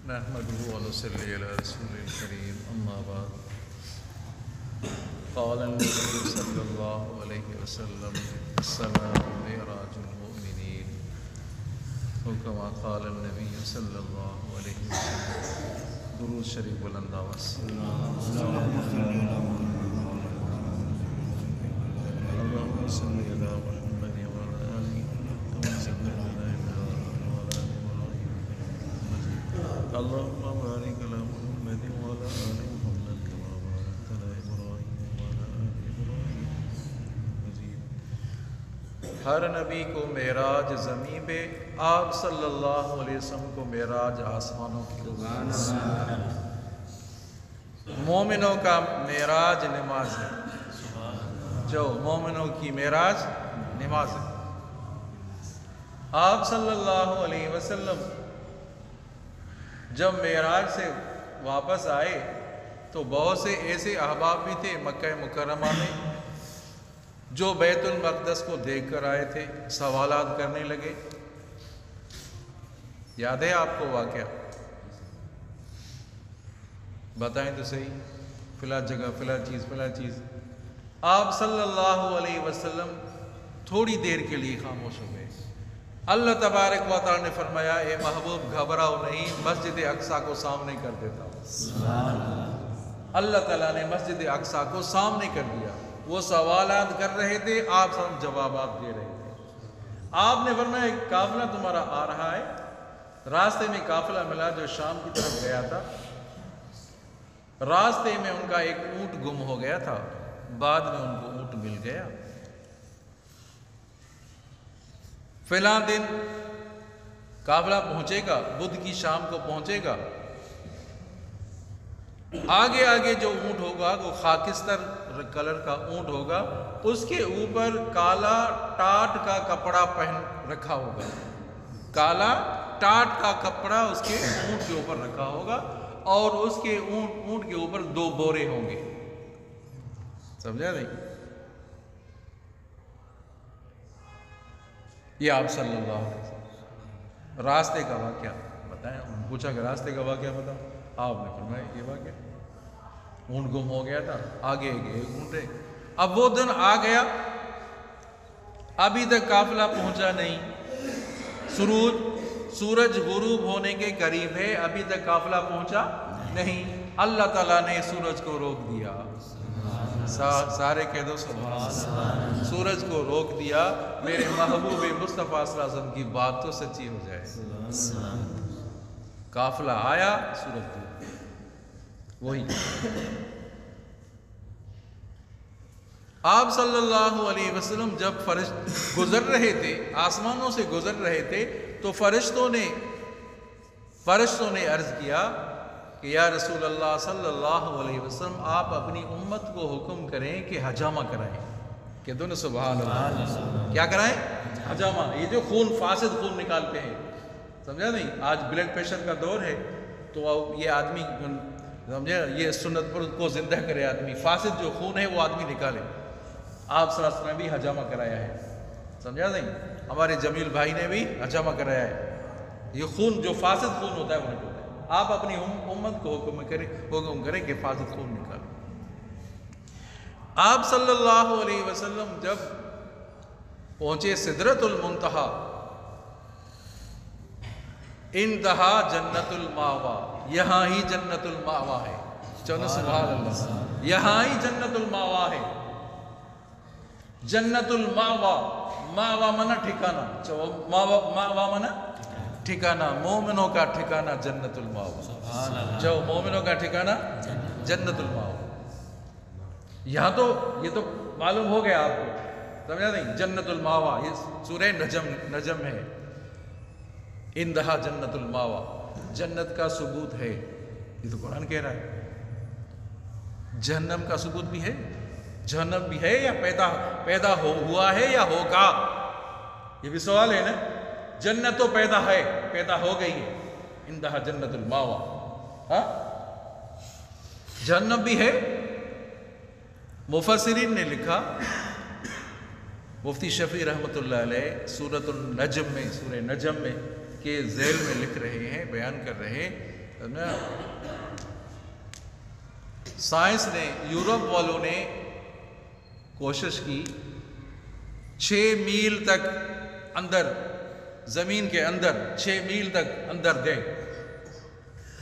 نحمده ونصلي على رسوله الكريم أما بعد قال النبي صلى الله عليه وسلم السلام معراج المؤمنين وكما قال النبي صلى الله عليه وسلم درود شریف بلند آواز اللهم صل على محمد وعلى آله كما صليت على اللهم بارك على محمد وعلى آل محمد كما باركت على إبراهيم وعلى آل إبراهيم مجيد۔ ہر نبی کو معراج زمین پہ، آپ صلی اللہ علیہ وسلم کو معراج آسمانوں کی۔ مومنوں کا معراج نماز ہے، جو مومنوں کی معراج نماز ہے۔ آپ صلی اللہ علیہ وسلم جب معراج سے واپس آئے تو بہت سے ایسے احباب بھی تھے مکہ مکرمہ میں جو بیت المقدس کو دیکھ کر آئے تھے، سوالات کرنے لگے۔ یاد ہے آپ کو واقعہ؟ بتائیں تو صحیح، فلاں جگہ فلاں چیز۔ آپ صلی اللہ علیہ وسلم تھوڑی دیر کے لیے خاموش ہو گئے۔ اللہ تبارک و تعالی نے فرمایا، اے محبوب گھبراؤ نہیں، مسجد اقصیٰ کو سامنے کر دیتا ہوں۔ اللہ تعالیٰ نے مسجد اقصیٰ کو سامنے کر دیا۔ وہ سوالات کر رہے تھے، آپ سب جوابات دے رہے تھے۔ آپ نے فرمایا قافلہ تمہارا آ رہا ہے۔ راستے میں قافلہ ملا جو شام کی طرف گیا تھا۔ راستے میں ان کا ایک اونٹ گم ہو گیا تھا، بعد میں ان کو اونٹ مل گیا۔ فلاں دن قافلہ پہنچے گا، بدھ کی شام کو پہنچے گا۔ آگے جو اونٹ ہوگا وہ خاکستر کلر کا اونٹ ہوگا، اس کے اوپر کالا ٹاٹ کا کپڑا پہن رکھا ہوگا۔ کالا ٹاٹ کا کپڑا اس کے اونٹ کے اوپر رکھا ہوگا، اور اس کے اونٹ کے اوپر 2 بورے ہوں گے۔ سمجھا نہیں؟ یہ آپ صلی اللہ علیہ وسلم راستے کا واقعہ بتائیں۔ پوچھا کہ راستے کا واقعہ بتاؤ، آپ نے فرمایا یہ واقعہ، اونٹ گم ہو گیا تھا، آگے ایک اونٹ ہے۔ اب وہ دن آ گیا، ابھی تک قافلہ پہنچا نہیں، سورج غروب ہونے کے قریب ہے، ابھی تک قافلہ پہنچا نہیں۔ اللہ تعالیٰ نے سورج کو روک دیا۔ سارے کہہ دو سبحان اللہ۔ سورج کو روک دیا، میرے محبوب مصطفیٰ صلی اللہ علیہ وسلم کی بات تو سچی ہو جائے۔ قافلہ آیا، سورج ڈوب، وہی آپ صلی اللہ علیہ وسلم جب فرشتے گزر رہے تھے، آسمانوں سے گزر رہے تھے، تو فرشتوں نے عرض کیا کہ یا رسول اللہ صلی اللہ علیہ وسلم، آپ اپنی امت کو حکم کریں کہ حجامہ کرائیں۔ کہ دونوں سبحان اللہ، کیا کرائیں؟ حجامہ۔ یہ جو فاسد خون نکالتے ہیں، سمجھا نہیں؟ آج بلڈ پریشر کا دور ہے، تو یہ آدمی سمجھا، یہ سنت پر کو زندہ کرے آدمی، فاسد جو خون ہے وہ آدمی نکالے۔ آپ صلی اللہ علیہ وسلم نے بھی حجامہ کرایا ہے، سمجھا نہیں؟ ہمارے جمیل بھائی نے بھی حجامہ کرایا ہے۔ یہ خون جو فاسد خون ہوتا ہے وہ نکالتا ہے۔ آپ اپنی امت کو حکم کریں کہ فاسد خون نکالیں۔ آپ صلی اللہ علیہ وسلم جب پہنچے سدرۃ المنتہا، انتہا جنت الماوا، یہاں ہی جنت الماوا ہے۔ چلو سبحان اللہ، یہاں ہی جنت الماوا ہے۔ جنت الماوا، ماوا منا ٹھکانہ، ماوا منا ٹھکانہ، مومنوں کا ٹھکانہ جنت الماوا۔ جو مومنوں کا ٹھکانہ جنت الماوا۔ یہاں تو یہ تو معلوم ہو گیا آپ کو، سمجھا نہیں؟ جنت الماوا، یہ سورہ نجم ہے۔ اندہا جنت الماوا، جنت کا ثبوت ہے، یہ تو قرآن کہہ رہا ہے۔ جہنم کا ثبوت بھی ہے، جہنم بھی ہے یا پیدا ہوا ہے یا ہوگا، یہ بھی سوال ہے نا۔ جنت تو پیدا ہے، پیدا ہو گئی ہے، اندہا جنت الماوا۔ جہنم بھی ہے۔ مفسرین نے لکھا، مفتی شفیع رحمۃ اللہ علیہ سورۃ النجم میں، سورہ نجم میں کے ذیل میں لکھ رہے ہیں، بیان کر رہے ہیں سائنس نے، یورپ والوں نے کوشش کی 6 میل تک اندر، زمین کے اندر 6 میل تک اندر گئے،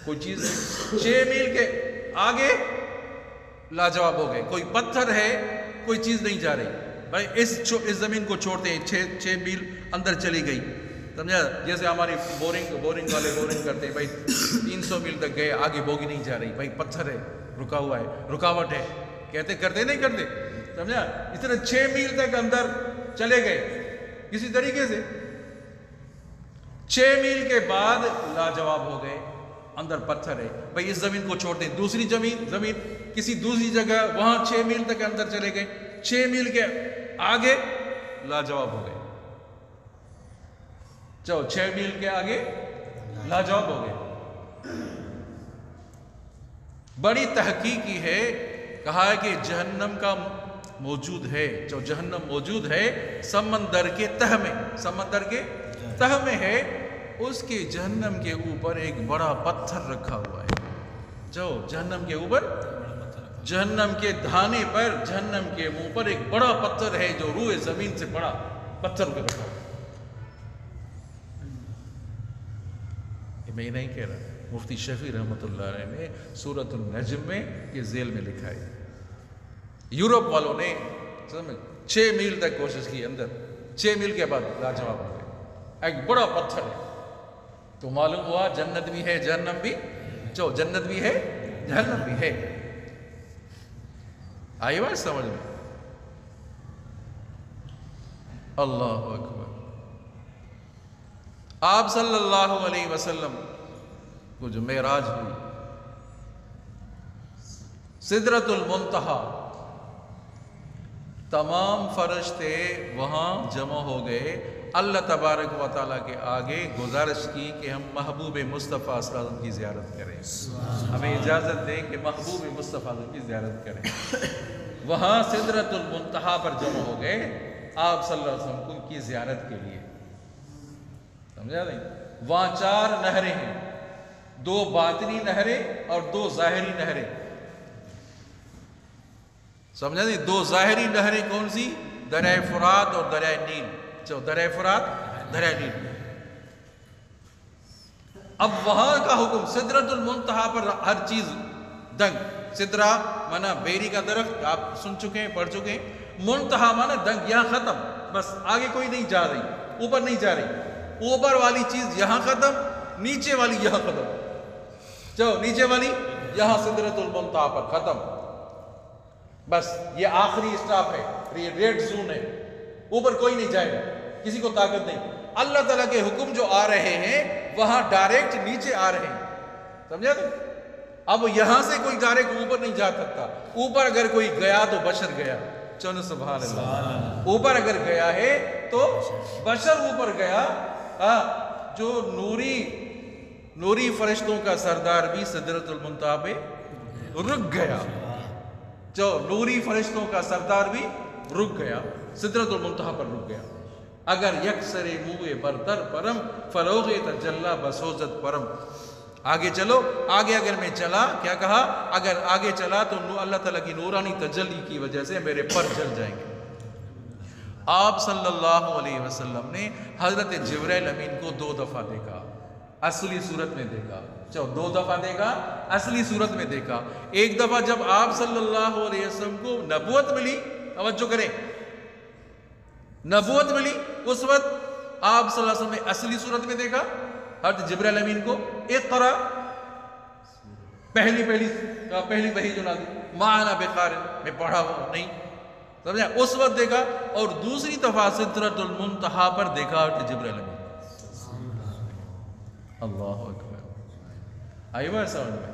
کوئی چیز نہیں۔ 6 میل کے آگے لاجواب ہو گئے، کوئی پتھر ہے، کوئی چیز نہیں جا رہی۔ بھائی اس زمین کو چھوڑتے ہیں، 6 میل اندر چلی گئی، سمجھا؟ جیسے ہماری بورنگ والے بورنگ کرتے ہیں، بھائی 300 میل تک گئے، آگے بوگی نہیں جا رہی، بھائی پتھر ہے، رکا ہوا ہے، رکاوٹ ہے، کہتے کرتے نہیں کرتے، سمجھا؟ اس طرح 6 میل تک اندر چلے گئے کسی طریقے سے، 6 میل کے بعد لاجواب ہو گئے، اندر پتھر ہے، بھائی اس زمین کو چھوڑتے ہیں، دوسری زمین کسی دوسری جگہ، وہاں 6 میل تک اندر چلے گئے، 6 میل کے آگے لاجواب ہو گئے، 6 میل کے آگے لاجواب ہو گئے۔ بڑی تحقیق کی ہے، کہا ہے کہ جہنم کا موجود ہے، جو جہنم موجود ہے سمندر کے تہ میں، سمندر کے تہ میں ہے، اس کے جہنم کے اوپر ایک بڑا پتھر رکھا ہوا ہے، جو جہنم کے اوپر، جہنم کے دھانے پر، جہنم کے منہ پر ایک بڑا پتھر ہے، جو روئے زمین سے بڑا پتھر کو رکھا ہوا ہے۔ میں نہیں کہہ رہا، مفتی شفیع رحمۃ اللہ علیہ نے سورۃ النجم میں یہ ذیل میں لکھا ہے۔ یورپ والوں نے 6 میل تک کوشش کی اندر، 6 میل کے بعد لاجواب ہو گئے، ایک بڑا پتھر ہے، تو معلوم ہوا جنت بھی ہے، جہنم بھی، جو جنت بھی ہے، جہنم بھی ہے۔ آئی بات سمجھ میں؟ اللہ اکبر۔ آپ صلی اللہ علیہ وسلم کو جو معراج ہوئی، سدرۃ المنتہا، تمام فرشتے وہاں جمع ہو گئے، اللہ تبارک و تعالیٰ کے آگے گزارش کی کہ ہم محبوب مصطفیٰ صلی اللہ علیہ وسلم کی زیارت کریں، ہمیں اجازت دیں کہ محبوب مصطفیٰ کی زیارت کریں۔ وہاں سدرۃ المنتہا پر جمع ہو گئے آپ صلی اللہ علیہ وسلم کی زیارت کے لیے، سمجھا نہیں؟ وہاں 4 نہریں ہیں، 2 باطنی نہریں اور 2 ظاہری نہریں، سمجھا نہیں؟ 2 ظاہری نہریں کون سی؟ دریائے فرات اور دریائے نیل، جو دریائے فرات، دریائے نیل۔ اب وہاں کا حکم، سدرۃ المنتہا پر ہر چیز دنگ، سدرہ مانا بیری کا درخت، آپ سن چکے ہیں، پڑھ چکے ہیں، منتہا مانا دنگ، یہاں ختم، بس آگے کوئی نہیں جا رہی، اوپر نہیں جا رہی، اوپر والی چیز یہاں ختم، نیچے والی یہاں ختم، جو نیچے والی یہاں سدرۃ المنتہا پر ختم، بس یہ آخری اسٹاپ ہے، یہ ریڈ زون ہے، اوپر کوئی نہیں جائے گا، کسی کو طاقت نہیں۔ اللہ تعالیٰ کے حکم جو آ رہے ہیں وہاں ڈائریکٹ نیچے آ رہے ہیں، سمجھا تو؟ اب یہاں سے کوئی ڈائریکٹ اوپر نہیں جا سکتا، اوپر اگر کوئی گیا تو بشر گیا، چلو سبحان اللہ، اوپر اگر گیا ہے تو بشر اوپر گیا۔ جو نوری فرشتوں کا سردار بھی سدرۃ المنتہا پہ رک گیا، جو نوری فرشتوں کا سردار بھی رک گیا، سدرۃ المنتہا پر رک گیا۔ اگر یکسر موئے برتر پرم، فروغ تجلا بسوزت پرم۔ آگے چلو، آگے اگر میں چلا، کیا کہا؟ اگر آگے چلا تو اللہ تعالیٰ کی نورانی تجلی کی وجہ سے میرے پر جل جائیں گے۔ آپ صلی اللہ علیہ وسلم نے حضرت جبرائیل امین کو 2 دفعہ دیکھا، اصلی صورت میں دیکھا، 2 دفعہ دیکھا، اصلی صورت میں دیکھا۔ ایک دفعہ جب آپ صلی اللہ علیہ وسلم کو نبوت ملی، توجہ کریں، نبوت ملی، اس وقت آپ صلی اللہ علیہ وسلم نے اصلی صورت میں دیکھا حضرت جبرائیل امین کو، اقرا، پہلی وحی جو نازل، ما انا بقارئ، میں پڑھا ہوا نہیں، سمجھا؟ اس وقت دیکھا، اور دوسری دفعہ سدرۃ المنتہا پر دیکھا حضرت جبرائیل امین۔ اللہ اکبر، آئی بات سمجھ میں؟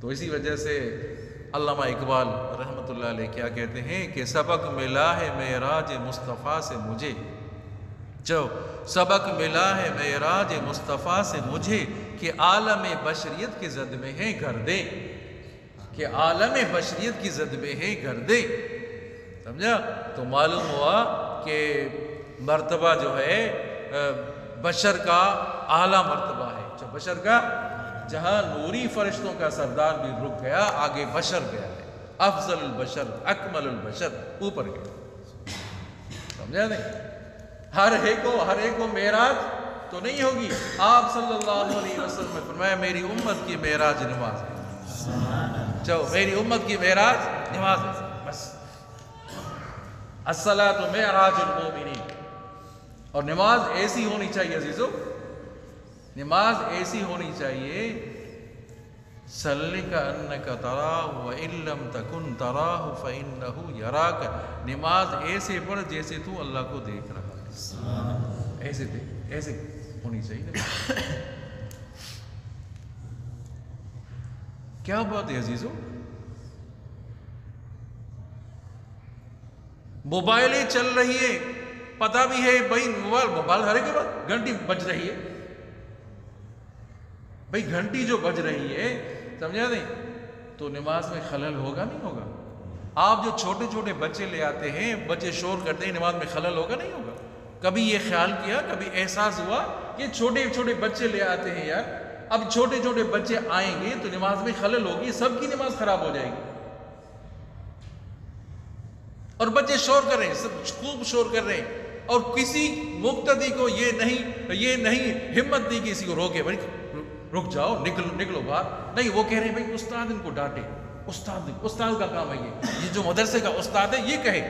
تو اسی وجہ سے علامہ اقبال رحمۃ اللہ علیہ کیا کہتے ہیں کہ سبق ملا ہے معراج مصطفیٰ سے مجھے، جو سبق ملا ہے معراج مصطفیٰ سے مجھے، کہ عالم بشریت کی زد میں ہے گردے، کہ عالم بشریت کی زد میں ہے گردے، سمجھا؟ تو معلوم ہوا کہ مرتبہ جو ہے بشر کا اعلیٰ مرتبہ ہے، جو بشر کا جہاں نوری فرشتوں کا سردار بھی رک گیا، آگے بشر گیا ہے، افضل البشر، اکمل البشر اوپر گیا. سمجھا نہیں؟ ہر ایک کو معراج تو نہیں ہوگی. آپ صلی اللہ علیہ وسلم نے فرمایا میری امت کی معراج نماز ہے. چلو میری امت کی معراج نماز ہے بس. الصلاۃ معراج المومنین. اور نماز ایسی ہونی چاہیے عزیزو، نماز ایسی ہونی چاہیے صلی کأنک تراہ وإن لم تکن تراہ فإنہ یراک. نماز ایسے پڑھ جیسے تو اللہ کو دیکھ رہا ہے. ایسے ہونی چاہیے. کیا بات ہے عزیزو، موبائلیں چل رہی ہے، پتہ بھی ہے بھائی موبائل ہر ایک بات گھنٹی بج رہی ہے. بھائی گھنٹی جو بج رہی ہے، سمجھا نہیں، تو نماز میں خلل ہوگا نہیں ہوگا؟ آپ جو چھوٹے چھوٹے بچے لے آتے ہیں، بچے شور کرتے ہیں، نماز میں خلل ہوگا نہیں ہوگا؟ کبھی یہ خیال کیا، کبھی احساس ہوا کہ چھوٹے چھوٹے بچے لے آتے ہیں یار، اب چھوٹے چھوٹے بچے آئیں گے تو نماز میں خلل ہوگی، سب کی نماز خراب ہو جائے گی. اور بچے شور کر رہے ہیں، سب خوب شور کر رہے ہیں، اور کسی مقتدی کو یہ نہیں ہمت نہیں کسی کو روکے، بھائی رک جاؤ، نکلو باہر. نہیں، وہ کہہ رہے ہیں بھائی استاد ان کو ڈانٹے. استاد کا کام ہے یہ جو مدرسے کا استاد ہے یہ کہے.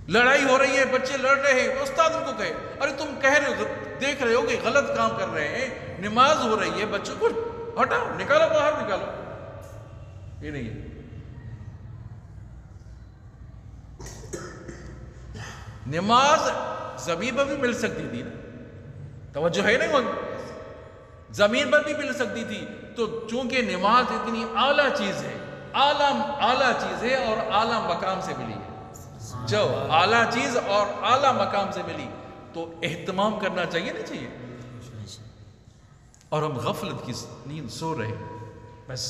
لڑائی ہو رہی ہے، بچے لڑ رہے ہیں، استاد ان کو کہے ارے تم کہہ رہے ہو، دیکھ رہے ہو کہ غلط کام کر رہے ہیں، نماز ہو رہی ہے، بچوں کو ہٹاؤ، نکالو باہر، نکالو. یہ نہیں ہے. نماز زمین پر بھی مل سکتی تھی نا، توجہ ہے نہیں، زمین پر بھی مل سکتی تھی، تو چونکہ نماز اتنی اعلیٰ چیز ہے، اعلیٰ چیز ہے اور اعلیٰ مقام سے ملی ہے، جو اعلیٰ چیز اور اعلیٰ مقام سے ملی تو اہتمام کرنا چاہیے نہیں چاہیے. اور ہم غفلت کی نیند سو رہے، بس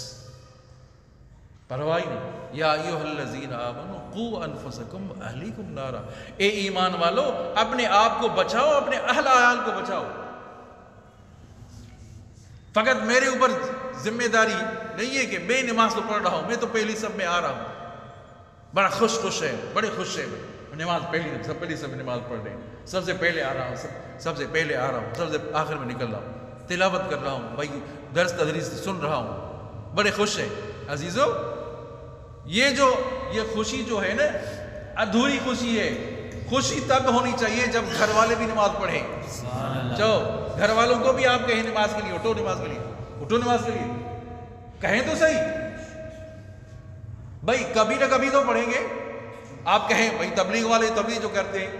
پرواہ نہیں. یا ایھا الذین آمنوا قوا انفسکم واہلیکم نارا. اے ایمان والو، اپنے آپ کو بچاؤ، اپنے اہل عیال کو بچاؤ. فقط میرے اوپر ذمہ داری نہیں ہے کہ میں نماز تو پڑھ رہا ہوں، میں تو پہلی سب میں آ رہا ہوں، بڑا خوش ہے، بڑے خوش ہے، نماز پہلی سب نماز پڑھ رہے ہیں، سب سے پہلے آ رہا ہوں، سب سے پہلے آ رہا ہوں، سب سے آخر میں نکل رہا ہوں، تلاوت کر رہا ہوں، بھائی درس تدریس سن رہا ہوں، بڑے خوش ہیں. عزیزو، یہ خوشی جو ہے نا، ادھوری خوشی ہے. خوشی تب ہونی چاہیے جب گھر والے بھی نماز پڑھیں. چلو گھر والوں کو بھی آپ کہیں نماز کے لیے اٹھو، نماز کے لیے اٹھو، نماز کے لیے کہیں تو صحیح. بھائی کبھی نہ کبھی تو پڑھیں گے. آپ کہیں بھائی تبلیغ والے تبلیغ جو کرتے ہیں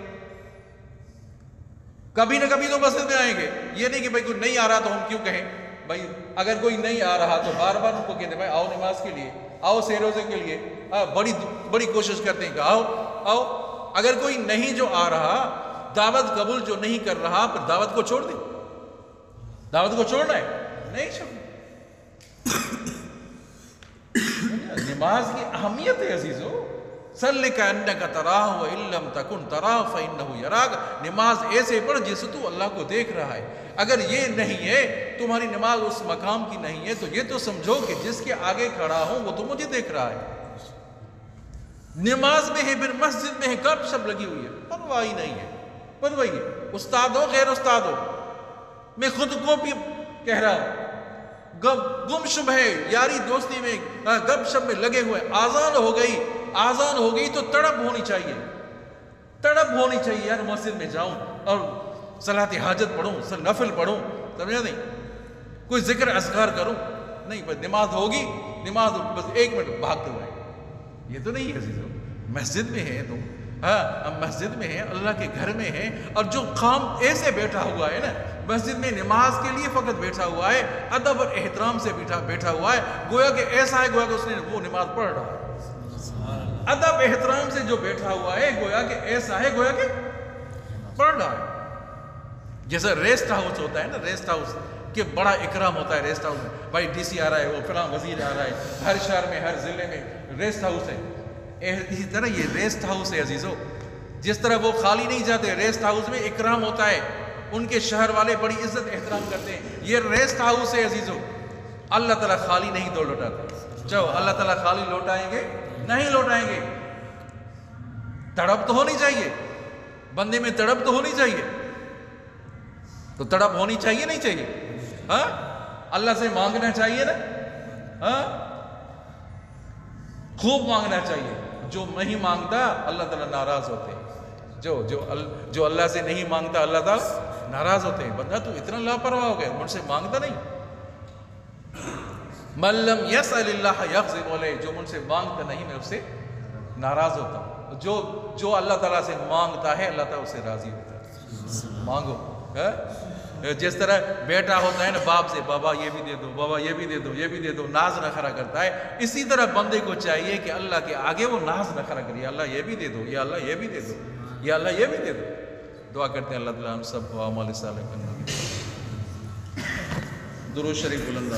کبھی نہ کبھی تو مسجد میں آئیں گے. یہ نہیں کہ بھائی کوئی نہیں آ رہا تو ہم کیوں کہیں. بھائی اگر کوئی نہیں آ رہا تو بار بار ان کو کہتے ہیں بھائی آؤ نماز کے لیے، آؤ سہ روزے کے لیے. بڑی کوشش کرتے ہیں کہ آؤ. اگر کوئی نہیں جو آ رہا، دعوت قبول جو نہیں کر رہا، پھر دعوت کو چھوڑ دیں. دعوت کو چھوڑنا ہے نہیں چھوڑنا. نماز کی اہمیت ہے عزیزو. صلی کأنک تراہ وإن لم تکن تراہ فإنہ یراک. نماز ایسے پڑھ جیسے تو اللہ کو دیکھ رہا ہے. اگر یہ نہیں ہے، تمہاری نماز اس مقام کی نہیں ہے، تو یہ تو سمجھو کہ جس کے آگے کھڑا ہوں وہ تو مجھے دیکھ رہا ہے. نماز میں ہے، پھر مسجد میں ہے، گپ شپ لگی ہوئی ہے، پرواہ نہیں ہے. پرواہ ہے، استاد ہو غیر استاد ہو. میں خود کو بھی کہہ رہا ہوں، گم شم ہے، یاری دوستی میں گپ شپ میں لگے ہوئے. آزان ہو گئی تو تڑپ ہونی چاہیے یار. مسجد میں جاؤں اور صلاۃ حاجت پڑھوں، نفل پڑھوں، سمجھا نہیں، کوئی ذکر اذکار کروں. نہیں، بس نماز ہوگی، نماز بس 1 منٹ بھاگتے ہوئے. یہ تو نہیں ہے عزیزو. مسجد میں ہے تم، ہم مسجد میں ہیں، اللہ کے گھر میں ہیں، اور جو قام ایسے بیٹھا ہوا ہے نا، مسجد میں نماز کے لیے فقط بیٹھا ہوا ہے، ادب اور احترام سے بیٹھا ہوا ہے، گویا کہ ایسا ہے گویا کہ اس نے وہ نماز پڑھ رہا ہے. ادب احترام سے جو بیٹھا ہوا ہے، گویا کہ ایسا ہے گویا کہ پڑھ رہا ہے. جیسا ریسٹ ہاؤس ہوتا ہے نا، ریسٹ ہاؤس کہ بڑا اکرام ہوتا ہے ریسٹ ہاؤس میں. بھائی ڈی سی آ رہا ہے، وہ فلاں وزیر آ رہا ہے، ہر شہر میں ہر ضلع میں ریسٹ ہاؤس ہے. اسی طرح یہ ریسٹ ہاؤس ہے عزیزو. جس طرح وہ خالی نہیں جاتے، ریسٹ ہاؤس میں اکرام ہوتا ہے. ان کے شہر والے بڑی عزت احترام کرتے ہیں. یہ ریسٹ ہاؤس ہے عزیزو. اللہ تعالیٰ خالی نہیں دو لوٹاتے. چلو اللہ تعالیٰ خالی لوٹائیں گے نہیں لوٹائیں گے. تڑپ تو ہونی چاہیے بندے میں, تڑپ تو ہونی چاہیے. تو تڑپ ہونی چاہیے نہیں چاہیے؟ ہاں اللہ سے مانگنا چاہیے نا. ہاں خوب مانگنا چاہیے. جو نہیں مانگتا اللہ تعالیٰ ناراض ہوتے ہیں. جو اللہ سے نہیں مانگتا اللہ تعالیٰ ناراض ہوتے ہیں. بندہ تو اتنا لاپرواہ ہو گیا, مجھ سے مانگتا نہیں. من لم یسأل اللہ یغضب علیہ, جو مجھ سے مانگتا نہیں میں اس سے ناراض ہوتا ہوں. جو اللہ تعالیٰ سے مانگتا ہے اللہ تعالیٰ اس سے راضی ہوتا ہے. مانگو. جس طرح بیٹا ہوتا ہے نا باپ سے, بابا یہ بھی دے دو, بابا یہ بھی دے دو, یہ بھی دے دو, ناز نخرا کرتا ہے. اسی طرح بندے کو چاہیے کہ اللہ کے آگے وہ ناز نخرا کرے. یا اللہ یہ بھی دے دو, یا اللہ یہ بھی دے دو, یا اللہ یہ بھی دے دو. دعا کرتے ہیں اللہ تعالیٰ ہم سب کو اعمال صالح کرنے کی. درود شریف بلند.